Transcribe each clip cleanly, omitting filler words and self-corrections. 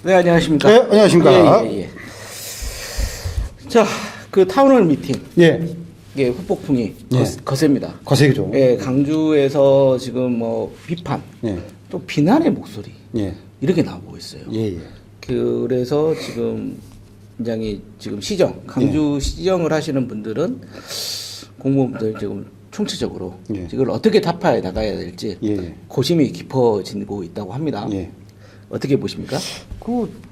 네, 안녕하십니까. 네, 안녕하십니까. 예. 자, 그 타운홀 미팅. 예. 예, 후폭풍이 예. 거셉니다. 거세죠. 예, 강주에서 지금 뭐 비판, 예. 또 비난의 목소리. 예. 이렇게 나오고 있어요. 예. 예. 그래서 지금 굉장히 지금 강주 시정을 하시는 분들은 공무원들 지금 총체적으로 예. 이걸 어떻게 타파해 나가야 될지 예. 고심이 깊어지고 있다고 합니다. 예. 어떻게 보십니까?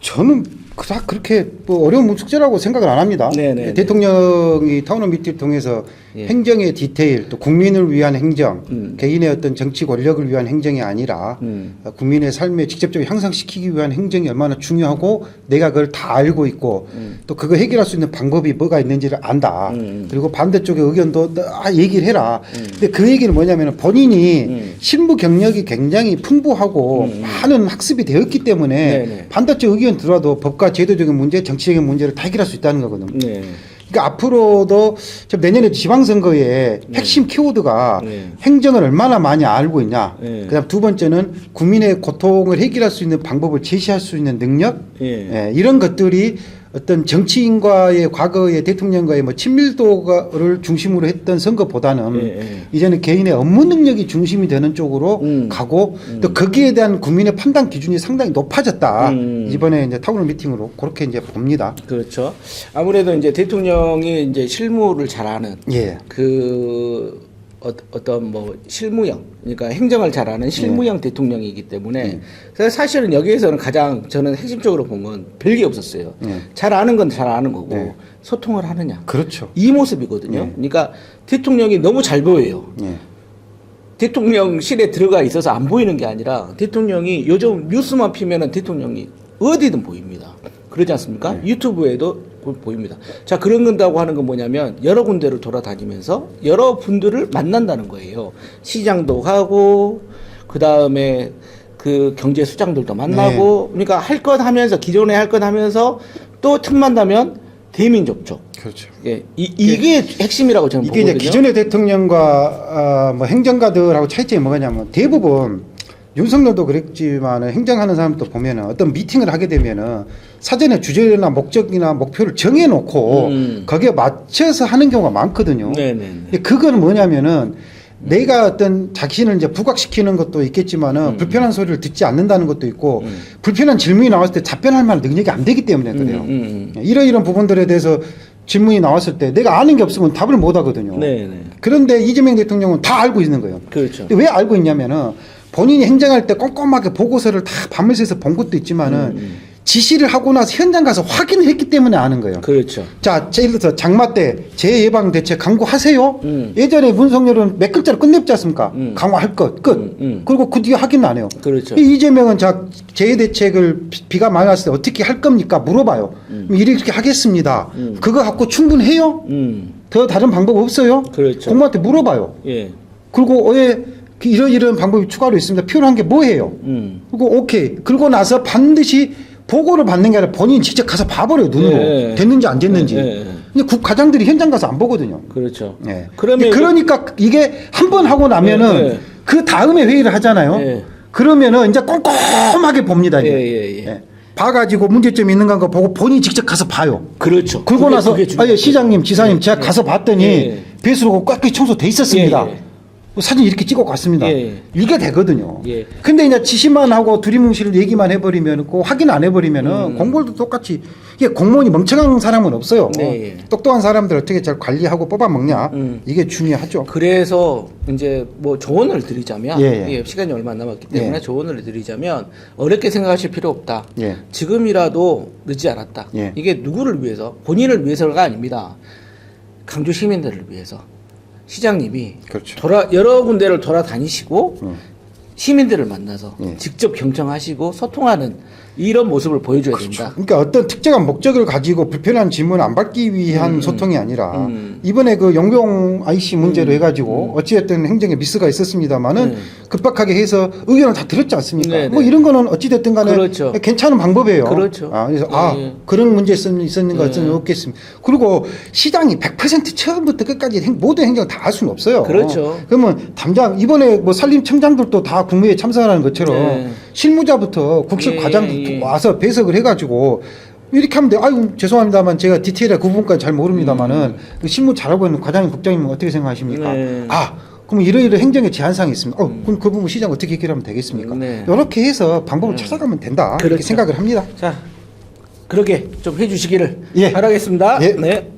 저는 그닥 그렇게 뭐 어려운 숙제라고 생각을 안 합니다. 네네. 대통령이 타운홀 미팅을 통해서 예. 행정의 디테일, 또 국민을 위한 행정, 음. 개인의 어떤 정치 권력을 위한 행정이 아니라 음. 국민의 삶에 직접적으로 향상시키기 위한 행정이 얼마나 중요하고 내가 그걸 다 알고 있고 또 그거 해결할 수 있는 방법이 뭐가 있는지를 안다. 그리고 반대쪽의 의견도 다 얘기를 해라. 근데 그 얘기는 뭐냐면 본인이 실무 경력이 굉장히 풍부하고 많은 학습이 되었기 때문에 네네. 반대쪽 의견 들어도 법과 제도적인 문제, 정치적인 문제를 다 해결할 수 있다는 거거든요. 네. 그러니까 앞으로도 내년에 지방선거의 핵심 키워드가 네. 행정을 얼마나 많이 알고 있냐. 네. 그다음 두 번째는 국민의 고통을 해결할 수 있는 방법을 제시할 수 있는 능력. 예. 이런 것들이 어떤 정치인과의 과거의 대통령과의 뭐 친밀도를 중심으로 했던 선거보다는 예. 이제는 개인의 업무 능력이 중심이 되는 쪽으로 가고 또 거기에 대한 국민의 판단 기준이 상당히 높아졌다. 이번에 이제 타운홀 미팅으로 그렇게 이제 봅니다. 그렇죠. 아무래도 이제 대통령이 이제 실무를 잘하는 예. 어떤 뭐 실무형, 그러니까 행정을 잘하는 실무형 대통령이기 때문에 그래서 사실은 여기에서는 가장 저는 핵심적으로 본 건 별게 없었어요. 잘 아는 건 잘 아는 거고 네. 소통을 하느냐. 그렇죠. 이 모습이거든요. 그러니까 대통령이 너무 잘 보여요. 예. 대통령실에 들어가 있어서 안 보이는 게 아니라 대통령이 요즘 뉴스만 피면은 대통령이 어디든 보입니다. 그러지 않습니까? 유튜브에도 보입니다. 자, 그런 건다고 하는 건 뭐냐면 여러 군데를 돌아다니면서 여러 분들을 만난다는 거예요. 시장도 가고 그 다음에 그 경제 수장들도 만나고 그러니까 할 것 하면서 기존에 할 것 하면서 또 틈만 나면 대민 접촉. 그렇죠. 예, 이게 핵심이라고 저는 이게 보거든요. 이제 기존의 대통령과 뭐 행정가들하고 차이점이 뭐냐면 대부분 윤석열도 그랬지만 행정하는 사람도 보면은 어떤 미팅을 하게 되면은 사전에 주제나 목적이나 목표를 정해놓고 거기에 맞춰서 하는 경우가 많거든요. 네네. 근데 그거는 뭐냐면은 내가 어떤 자신을 이제 부각시키는 것도 있겠지만은 불편한 소리를 듣지 않는다는 것도 있고 불편한 질문이 나왔을 때 답변할 만한 능력이 안 되기 때문에 그래요. 이런 부분들에 대해서 질문이 나왔을 때 내가 아는 게 없으면 답을 못 하거든요. 네네. 그런데 이재명 대통령은 다 알고 있는 거예요. 그렇죠. 근데 왜 알고 있냐면은 본인이 행정할 때 꼼꼼하게 보고서를 다 밤을 새서 본 것도 있지만은 지시를 하고 나서 현장 가서 확인을 했기 때문에 아는 거예요. 그렇죠. 자, 예를 들어서 장마 때 재예방 대책 강구하세요. 예전에 문성열은 몇 글자로 끝냈지 않습니까? 강화할 것 끝. 그리고 그 뒤에 확인은 안 해요. 그렇죠. 이재명은 자 재해 대책을 비가 많이 왔을 때 어떻게 할 겁니까? 물어봐요. 이렇게 하겠습니다. 그거 갖고 충분해요? 더 다른 방법 없어요? 그렇죠. 공무원한테 물어봐요. 예. 그리고 이런 방법이 추가로 있습니다. 필요한 게 뭐예요? 그리고 오케이. 그러고 나서 반드시 보고를 받는 게 아니라 본인이 직접 가서 봐버려요, 눈으로. 예. 됐는지 안 됐는지. 근데 국가장들이 현장 가서 안 보거든요. 그렇죠. 예. 그러면 그러니까 이게 한 번 하고 나면은 예. 그 다음에 회의를 하잖아요. 예. 그러면은 이제 꼼꼼하게 봅니다. 이제. 예. 예. 봐가지고 문제점이 있는 거 보고 본인이 직접 가서 봐요. 그렇죠. 그러고 나서 중요하죠. 시장님, 지사님 제가 가서 봤더니 예. 배수로가 꽉꽉 청소돼 있었습니다. 예. 사진 이렇게 찍어 갔습니다. 예. 이게 되거든요. 예. 근데 이제 지시만 하고 두리뭉실 얘기만 해버리면, 확인 안 해버리면은 공무원도 똑같이, 이게 공무원이 멍청한 사람은 없어요. 네. 똑똑한 사람들 어떻게 잘 관리하고 뽑아먹냐. 이게 중요하죠. 그래서 이제 뭐 조언을 드리자면 예. 시간이 얼마 안 남았기 때문에 예. 조언을 드리자면 어렵게 생각하실 필요 없다. 예. 지금이라도 늦지 않았다. 예. 이게 누구를 위해서? 본인을 위해서가 아닙니다. 강주 시민들을 위해서. 시장님이 그렇죠. 여러 군데를 돌아다니시고 시민들을 만나서 예. 직접 경청하시고 소통하는 이런 모습을 보여줘야 된다. 그러니까 어떤 특정한 목적을 가지고 불편한 질문을 안 받기 위한 소통이 아니라 이번에 그 영병 IC 문제로 해가지고 어찌됐든 행정에 미스가 있었습니다만은 급박하게 해서 의견을 다 들었지 않습니까? 네, 뭐 네. 이런 거는 어찌됐든 간에 그렇죠. 괜찮은 방법이에요. 그렇죠. 그래서 예. 그런 문제 있었는 것 같으면 없겠습니다. 그리고 시장이 100% 처음부터 끝까지 모든 행정을 다 할 수는 없어요. 그렇죠. 그러면 당장 이번에 뭐 산림청장들도 다 국무회에 참석하는 것처럼 네. 실무자부터 국실 예, 과장부터 예. 와서 배석을 해가지고 이렇게 하면 돼요. 아유, 죄송합니다만 제가 디테일에 그 부분까지 잘 모릅니다만은 그 실무 잘하고 있는 과장님, 국장님은 어떻게 생각하십니까? 네. 그럼 이러이러 행정의 제한사항이 있습니다. 그럼 그 부분 시장 어떻게 해결하면 되겠습니까? 네. 이렇게 해서 방법을 찾아가면 된다. 이렇게 그렇죠. 생각을 합니다. 자, 그러게 좀 해주시기를 예. 바라겠습니다. 예. 네.